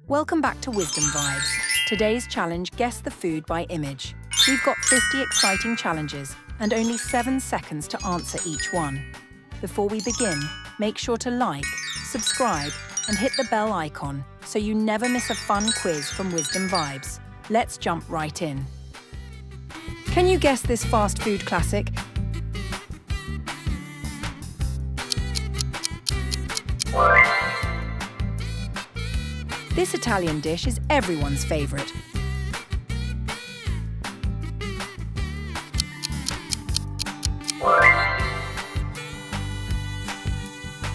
Welcome back to Wisdom Vibes. Today's challenge, guess the food by image. We've got 50 exciting challenges and only 7 seconds to answer each one. Before we begin, make sure to like, subscribe, and hit the bell icon so you never miss a fun quiz from Wisdom Vibes. Let's jump right in. Can you guess this fast food classic? This Italian dish is everyone's favorite.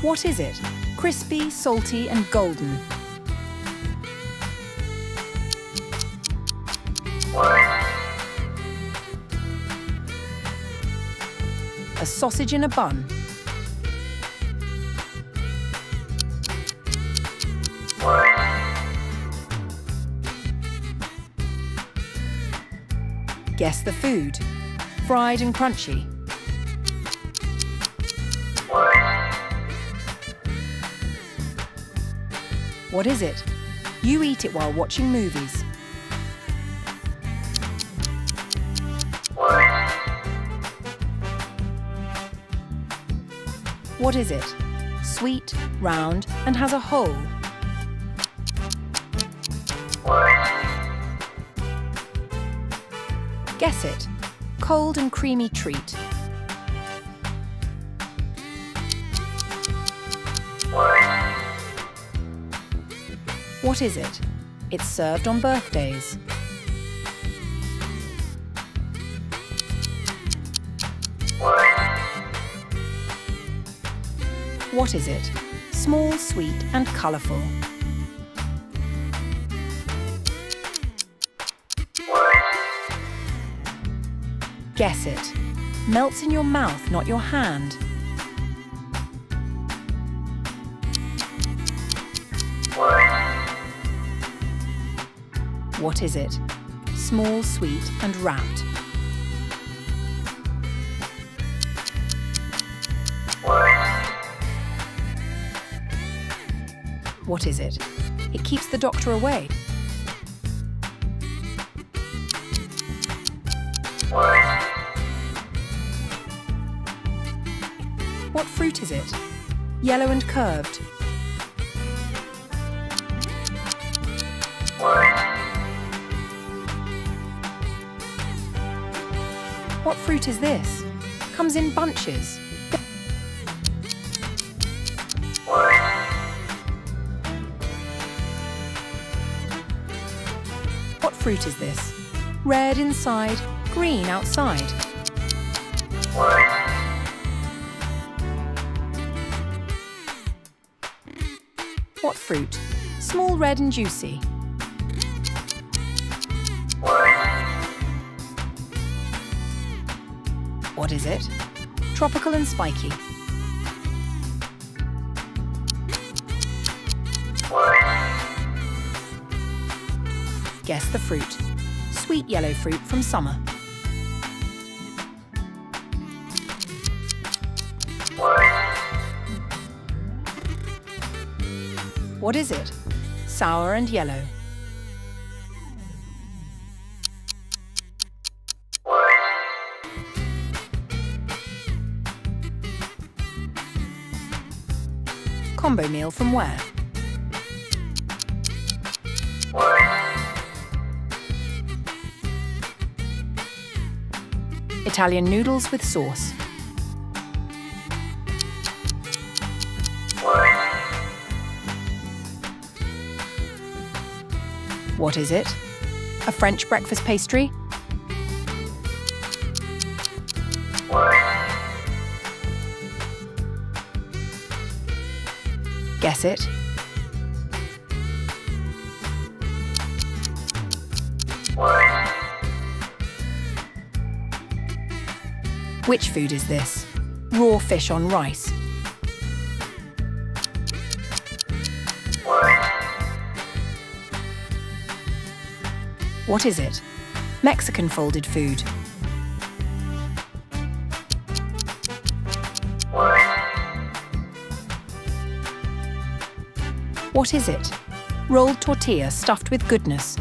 What is it? Crispy, salty, and golden. A sausage in a bun. Guess the food. Fried and crunchy. What is it? You eat it while watching movies. What is it? Sweet, round, and has a hole. Guess it. Cold and creamy treat. What is it? It's served on birthdays. What is it? Small, sweet, and colourful. Guess it. Melts in your mouth, not your hand. What is it? Small, sweet, and wrapped. What is it? It keeps the doctor away. What fruit is it? Yellow and curved. What fruit is this? Comes in bunches. What fruit is this? Red inside, green outside. What fruit? Small, red and juicy. What is it? Tropical and spiky. Guess the fruit. Sweet yellow fruit from summer. What is it? Sour and yellow. Combo meal from where? Italian noodles with sauce. What is it? A French breakfast pastry? Guess it. Which food is this? Raw fish on rice. What is it? Mexican folded food. What is it? Rolled tortilla stuffed with goodness.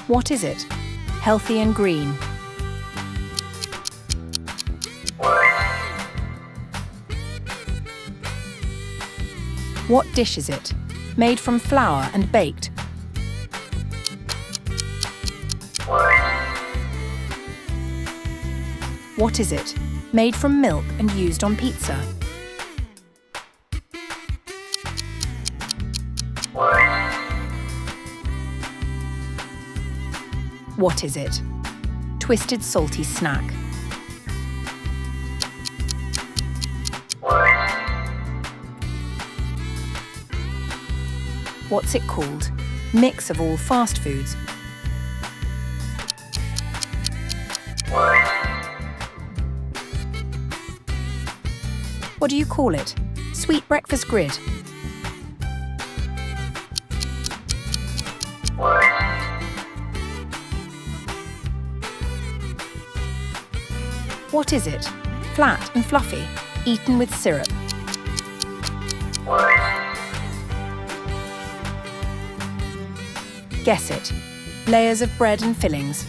What is it? Healthy and green. What dish is it? Made from flour and baked. What is it? Made from milk and used on pizza. What is it? Twisted salty snack. What's it called? Mix of all fast foods. What do you call it? Sweet breakfast grid. What is it? Flat and fluffy, eaten with syrup. Guess it. Layers of bread and fillings.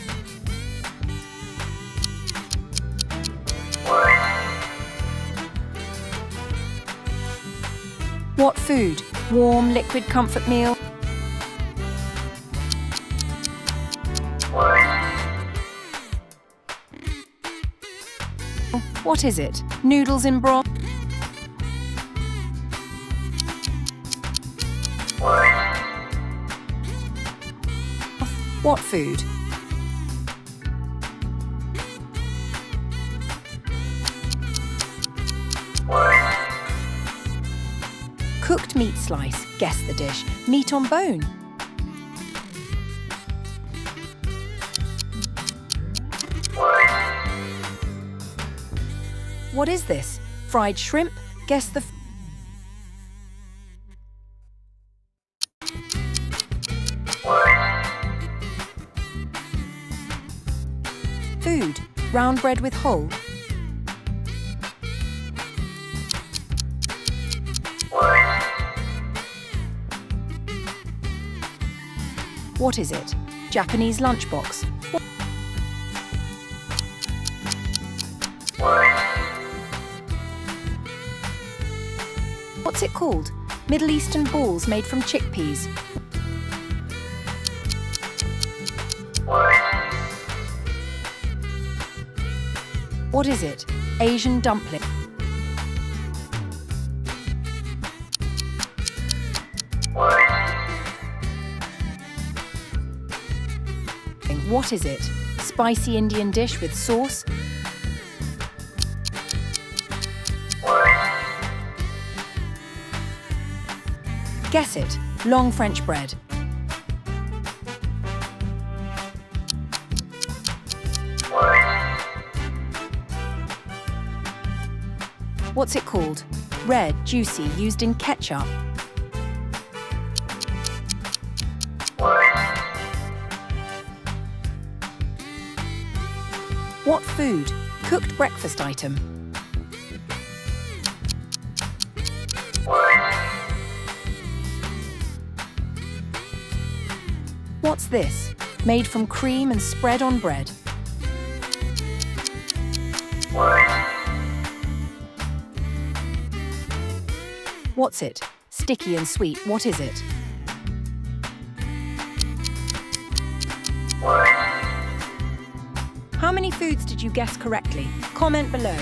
What food? Warm, liquid comfort meal. What is it? Noodles in broth? What food? Cooked meat slice. Guess the dish. Meat on bone. What is this? Fried shrimp? Guess the food. Round bread with hull. What is it? Japanese lunchbox. What's it called? Middle Eastern balls made from chickpeas. What is it? Asian dumpling. What is it? Spicy Indian dish with sauce. Guess it. Long French bread. What's it called? Red, juicy, used in ketchup. What food? Cooked breakfast item. What's this? Made from cream and spread on bread. What's it? Sticky and sweet. What is it? How many foods did you guess correctly? Comment below.